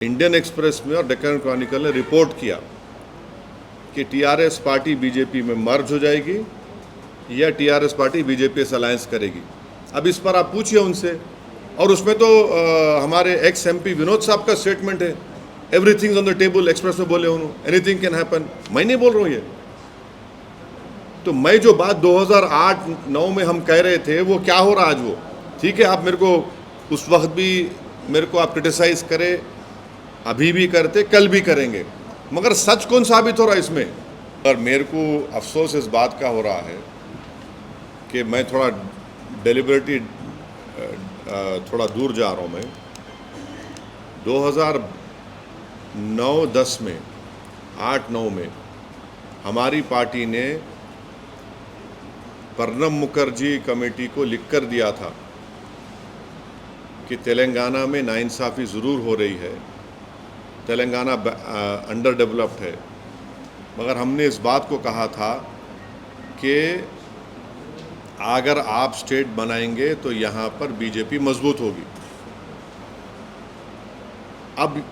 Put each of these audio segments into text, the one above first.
Indian express में और Deccan Chronicle ने रिपोर्ट किया कि टीआरएस पार्टी बीजेपी में मर्ज हो जाएगी या टीआरएस पार्टी बीजेपी से अलायंस करेगी। अब इस पर आप पूछिए उनसे। और उसमें तो हमारे एक्स एमपी विनोद साहब का स्टेटमेंट है, everything on the table. Express में बोले उन्होंने, एनीथिंग कैन हैपन। मैं नहीं बोल रहा हूँ ये। तो मैं जो बात 2008-9 में हम कह रहे थे वो क्या हो रहा आज वो ठीक है। आप मेरे को उस वक्त भी मेरे को आप क्रिटिसाइज करें, अभी भी करते, कल भी करेंगे, मगर सच कौन साबित हो रहा है इसमें। और मेरे को अफसोस इस बात का हो रहा है कि मैं थोड़ा डेलिबरेटली थोड़ा दूर जा रहा हूँ। मैं 2009-10 में 8-9 में हमारी पार्टी ने प्रणब मुखर्जी कमेटी को लिखकर दिया था कि तेलंगाना में नाइंसाफ़ी ज़रूर हो रही है, तेलंगाना अंडर डेवलप्ड है, मगर हमने इस बात को कहा था कि अगर आप स्टेट बनाएंगे तो यहाँ पर बीजेपी मजबूत होगी। अब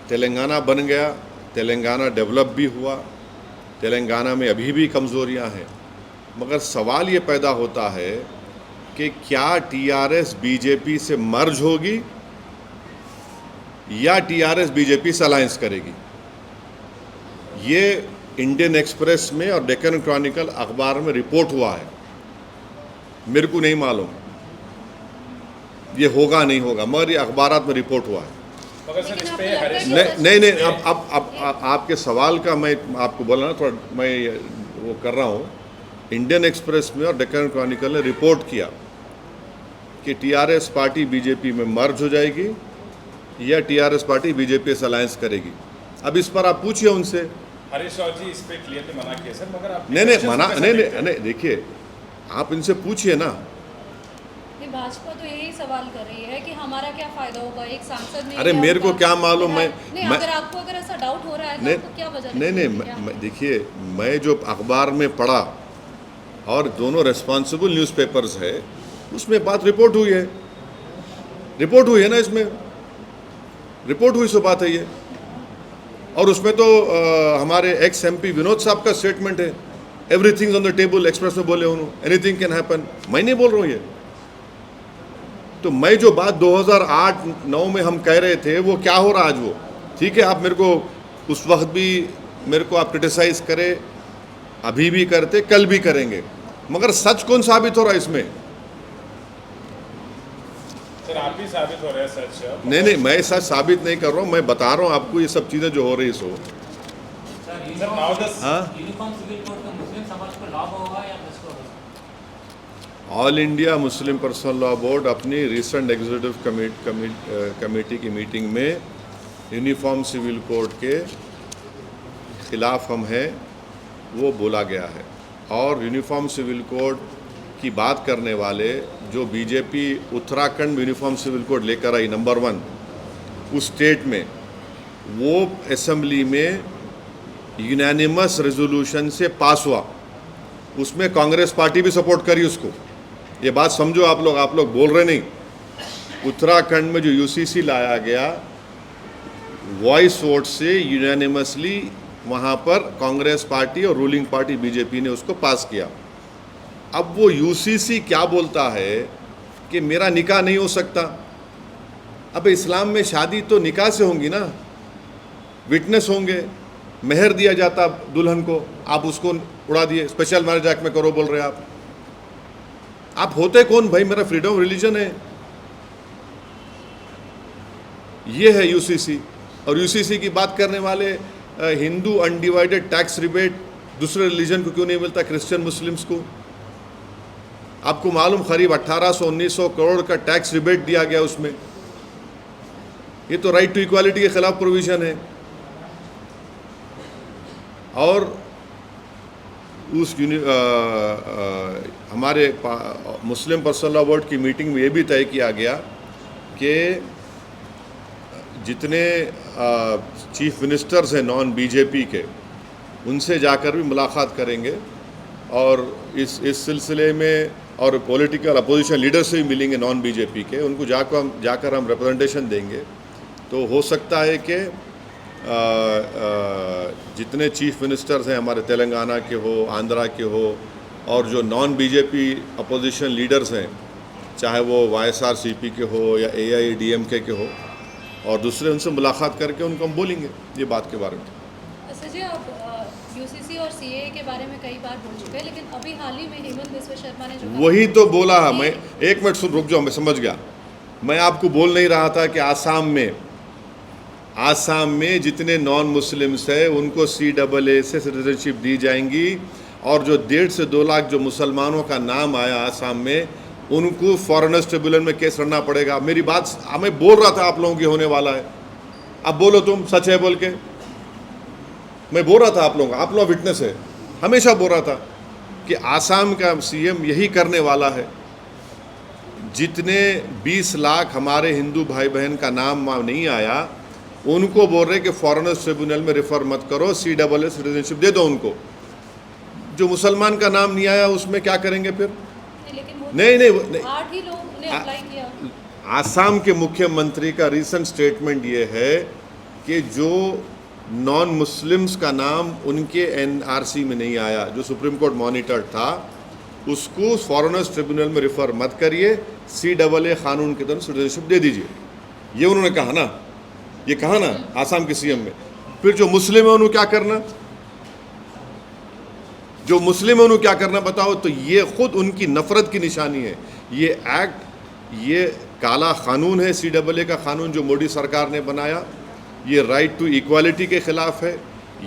तेलंगाना बन गया, तेलंगाना डेवलप भी हुआ, तेलंगाना में अभी भी कमज़ोरियाँ हैं, मगर सवाल ये पैदा होता है कि क्या टीआरएस बीजेपी से मर्ज होगी या टीआरएस बीजेपी से अलायंस करेगी। ये इंडियन एक्सप्रेस में और डेक्कन क्रॉनिकल अखबार में रिपोर्ट हुआ है। मेरे को नहीं मालूम ये होगा नहीं होगा, मगर ये अखबारात में रिपोर्ट हुआ है। मगर सर इस पे नहीं अब आपके सवाल का मैं आपको बोला ना, थोड़ा मैं वो कर रहा हूँ। इंडियन एक्सप्रेस में और डेक्कन क्रॉनिकल ने रिपोर्ट किया कि टीआरएस पार्टी बीजेपी में मर्ज हो जाएगी या टीआरएस पार्टी बीजेपी से अलायंस करेगी। अब इस पर आप पूछिए उनसे। हरीश राव जी इस पे क्लियरली मना किया सर, मगर आप नहीं, देखिए आप इनसे पूछिए ना। भाजपा तो यही सवाल कर रही है कि हमारा क्या फायदा होगा, एक सांसद ने। अरे मेरे को क्या मालूम। मैं अगर आपको अगर ऐसा डाउट हो रहा है तो आपको क्या वजह? नहीं, देखिए मैं जो अखबार में पढ़ा और दोनों रेस्पॉन्सिबल न्यूज़पेपर्स है उसमें बात रिपोर्ट हुई है ना, इसमें रिपोर्ट हुई सो बात है ये। और उसमें तो हमारे एक्स एमपी विनोद साहब का स्टेटमेंट है, everything on the table. Express में बोले उन्होंने, एनीथिंग कैन हैपन। मैं नहीं बोल रहा हूँ ये। तो मैं जो बात 2008-9 में हम कह रहे थे वो क्या हो रहा आज वो ठीक है। आप मेरे को उस वक्त भी मेरे को आप क्रिटिसाइज करें, अभी भी करते, कल भी करेंगे, मगर सच कौन साबित हो रहा है इसमें। सर आप ही साबित हो रहे हैं सच। नहीं, मैं सच साबित नहीं कर रहा हूँ, मैं बता रहा हूँ आपको ये सब चीज़ें जो हो रही सो। All India Muslim personal law board अपनी रिसेंट एग्जीक्यूटिव कमेटी की मीटिंग में यूनिफॉर्म सिविल कोड के खिलाफ हम हैं वो बोला गया है। और यूनिफॉर्म सिविल कोड की बात करने वाले जो बीजेपी उत्तराखंड में यूनिफॉर्म सिविल कोड लेकर आई नंबर 1 उस स्टेट में, वो असेंबली में यूनानिमस रेजोल्यूशन से पास हुआ। उसमें कांग्रेस पार्टी भी सपोर्ट करी उसको। ये बात समझो आप लोग बोल रहे नहीं। उत्तराखंड में जो यूसीसी लाया गया वॉइस वोट से यूनानिमसली वहाँ पर कांग्रेस पार्टी और रूलिंग पार्टी बीजेपी ने उसको पास किया। अब वो यूसीसी क्या बोलता है कि मेरा निकाह नहीं हो सकता। अब इस्लाम में शादी तो निकाह से होंगी ना, विटनेस होंगे, मेहर दिया जाता दुल्हन को, आप उसको उड़ा दिए। स्पेशल मैरिज एक्ट में करो बोल रहे आप होते कौन भाई? मेरा फ्रीडम ऑफ रिलीजन है, ये है यूसीसी। और यूसीसी की बात करने वाले हिंदू अनडिवाइडेड टैक्स रिबेट दूसरे रिलीजन को क्यों नहीं मिलता, क्रिश्चियन मुस्लिम्स को? आपको मालूम करीब 1800-1900 करोड़ का टैक्स रिबेट दिया गया उसमें। ये तो राइट टू इक्वालिटी के खिलाफ प्रोविजन है। और उस हमारे मुस्लिम पर्सनल लॉ बोर्ड की मीटिंग में ये भी तय किया गया कि जितने चीफ मिनिस्टर्स हैं नॉन बीजेपी के, उनसे जाकर भी मुलाकात करेंगे और इस सिलसिले में, और पॉलिटिकल अपोजिशन लीडर से भी मिलेंगे नॉन बीजेपी के। उनको जाकर हम रिप्रेजेंटेशन देंगे तो हो सकता है कि जितने चीफ मिनिस्टर्स हैं हमारे तेलंगाना के हो, आंध्रा के हो, और जो नॉन बीजेपी अपोजिशन लीडर्स हैं, चाहे वो YSRCP के हो या AIADMK के हो, और दूसरे उनसे मुलाकात करके उनको हम बोलेंगे ये बात के बारे में। सर जी, आप UCC और CAA के बारे में कई बार बोल चुके हैं, लेकिन अभी हाल ही में हेमंत बिस्वा शर्मा ने जो कहा, वही तो बोला। मैं एक मिनट सुन, रुक जाओ, मैं समझ गया। मैं आपको बोल नहीं रहा था कि आसाम में जितने नॉन मुस्लिम्स हैं उनको CAA से सिटीजनशिप दी जाएंगी, और जो 1.5 से 2 लाख जो मुसलमानों का नाम आया आसाम में, उनको फॉरेनर्स ट्रिब्यूनल में केस लड़ना पड़ेगा। मेरी बात मैं बोल रहा था आप लोगों की होने वाला है। अब बोलो तुम सच है बोल के। मैं बोल रहा था आप लोग विटनेस है, हमेशा बोल रहा था कि आसाम का CM यही करने वाला है। जितने 20 लाख हमारे हिंदू भाई बहन का नाम नहीं आया, उनको बोल रहे कि फॉरेनर्स ट्रिब्यूनल में रेफर मत करो, CAA सिटीजनशिप दे दो उनको। जो मुसलमान का नाम नहीं आया उसमें क्या करेंगे फिर? लेकिन वो नहीं 8 ही लोग ने अप्लाई किया। आसाम के मुख्यमंत्री का रीसेंट स्टेटमेंट ये है कि जो नॉन मुस्लिम्स का नाम उनके NRC में नहीं आया, जो सुप्रीम कोर्ट मॉनिटर था, उसको फॉरेनर्स ट्रिब्यूनल में रेफर मत करिए, CAA कानून के तहत सिटीजनशिप दे दीजिए। ये उन्होंने कहा ना, ये कहा ना आसाम के CM में। फिर जो मुस्लिम है उन्होंने क्या करना, जो मुस्लिम है उन्होंने क्या करना बताओ? तो ये खुद उनकी नफरत की निशानी है। ये एक्ट, ये काला कानून है CAA का कानून जो मोदी सरकार ने बनाया। ये राइट टू इक्वालिटी के ख़िलाफ़ है,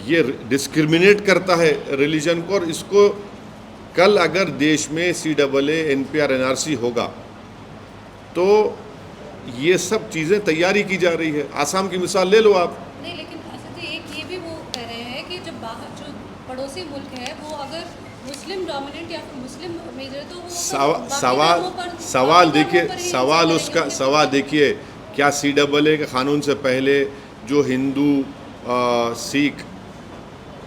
ये डिस्क्रिमिनेट करता है रिलीजन को, और इसको कल अगर देश में CAA NPR NRC होगा तो ये सब चीज़ें तैयारी की जा रही है। आसाम की मिसाल ले लो आप। नहीं, लेकिन असद जी एक ये भी वो कह रहे हैं कि जब बाहर जो पड़ोसी मुल्क है वो अगर मुस्लिम डोमिनेंट या फिर मुस्लिम मेजर, तो वो सवाल देखिए, क्या CAA के कानून से पहले जो हिंदू सिख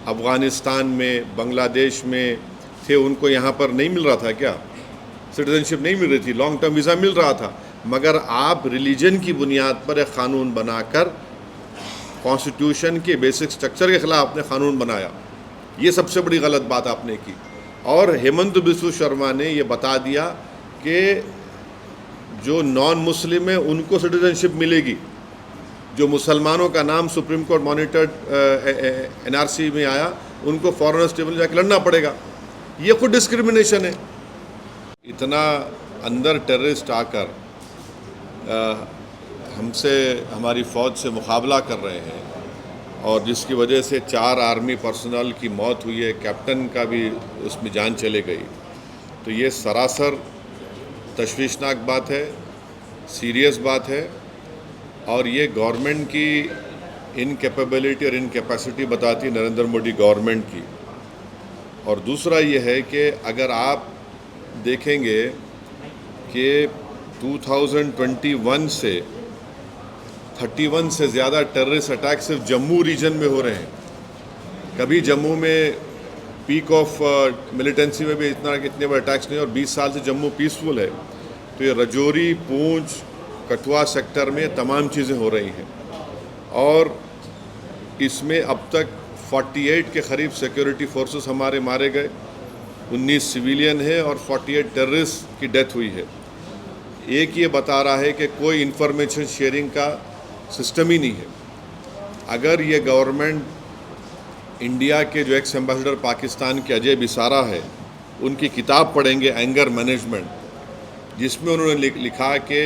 अफ़गानिस्तान में, बांग्लादेश में थे, उनको यहाँ पर नहीं मिल रहा था क्या? सिटीजनशिप नहीं मिल रही थी, लॉन्ग टर्म वीज़ा मिल रहा था। मगर आप रिलीजन की बुनियाद पर एक क़ानून बनाकर कॉन्स्टिट्यूशन के बेसिक स्ट्रक्चर के ख़िलाफ़ आपने क़ानून बनाया। ये सबसे बड़ी गलत बात आपने की। और हेमंत बिस्वा शर्मा ने ये बता दिया कि जो नॉन मुस्लिम है उनको सिटीजनशिप मिलेगी, जो मुसलमानों का नाम सुप्रीम कोर्ट मॉनिटर्ड NRC में आया उनको फॉरेनर्स ट्रिब्यूनल जाके लड़ना पड़ेगा। ये खुद डिस्क्रिमिनेशन है। इतना अंदर टेररिस्ट आकर हमसे, हमारी फ़ौज से मुकाबला कर रहे हैं, और जिसकी वजह से 4 आर्मी पर्सनल की मौत हुई है, कैप्टन का भी उसमें जान चले गई। तो ये सरासर तशवीशनाक बात है, सीरियस बात है, और ये गवर्नमेंट की इनकैपेबिलिटी और इनकैपेसिटी बताती है नरेंद्र मोदी गवर्नमेंट की। और दूसरा ये है कि अगर आप देखेंगे कि 2021 से 31 से ज़्यादा टेररिस्ट अटैक सिर्फ जम्मू रीजन में हो रहे हैं। कभी जम्मू में पीक ऑफ मिलिटेंसी में भी इतने बड़े अटैक्स नहीं, और 20 साल से जम्मू पीसफुल है। तो ये रजौरी, पूंछ, कठुआ सेक्टर में तमाम चीज़ें हो रही हैं, और इसमें अब तक 48 के करीब सिक्योरिटी फोर्सेस हमारे मारे गए, 19 सिविलियन है और 48 टेररिस्ट की डेथ हुई है। एक ये बता रहा है कि कोई इंफॉर्मेशन शेयरिंग का सिस्टम ही नहीं है। अगर ये गवर्नमेंट इंडिया के जो एक्स एम्बेसडर पाकिस्तान के अजय बिसारा है, उनकी किताब पढ़ेंगे एंगर मैनेजमेंट, जिसमें उन्होंने लिखा कि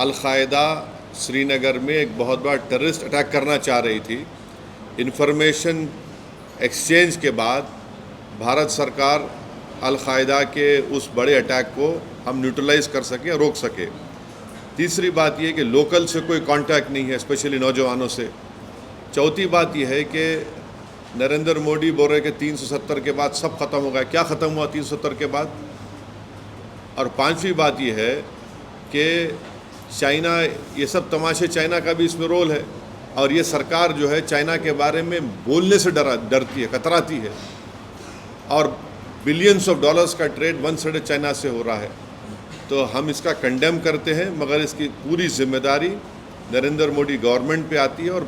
अल-कायदा श्रीनगर में एक बहुत बड़ा टेररिस्ट अटैक करना चाह रही थी। इंफॉर्मेशन एक्सचेंज के बाद भारत सरकार अल-कायदा के उस बड़े अटैक को हम न्यूट्रलाइज कर सके, रोक सके। तीसरी बात यह कि लोकल से कोई कांटेक्ट नहीं है, स्पेशली नौजवानों से। चौथी बात यह है कि नरेंद्र मोदी बोल रहे कि 370 के बाद सब ख़त्म हो गया। क्या ख़त्म हुआ 370 के बाद? और पांचवी बात यह है कि चाइना, ये सब तमाशे, चाइना का भी इसमें रोल है, और ये सरकार जो है चाइना के बारे में बोलने से डरती है, कतराती है, और बिलियंस ऑफ डॉलर्स का ट्रेड वन साइडेड चाइना से हो रहा है। तो हम इसका कंडेम करते हैं, मगर इसकी पूरी जिम्मेदारी नरेंद्र मोदी गवर्नमेंट पे आती है। और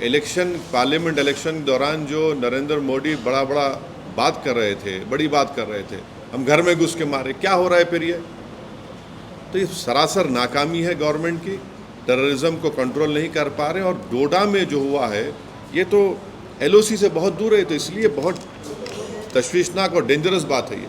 इलेक्शन, पार्लियामेंट इलेक्शन के दौरान जो नरेंद्र मोदी बड़ा बात कर रहे थे, बड़ी बात कर रहे थे, हम घर में घुस के मारे, क्या हो रहा है फिर ये? तो ये सरासर नाकामी है गवर्नमेंट की, टेररिज्म को कंट्रोल नहीं कर पा रहे। और डोडा में जो हुआ है ये तो LOC से बहुत दूर है, तो इसलिए बहुत तशवीशनाक और डेंजरस बात है ये।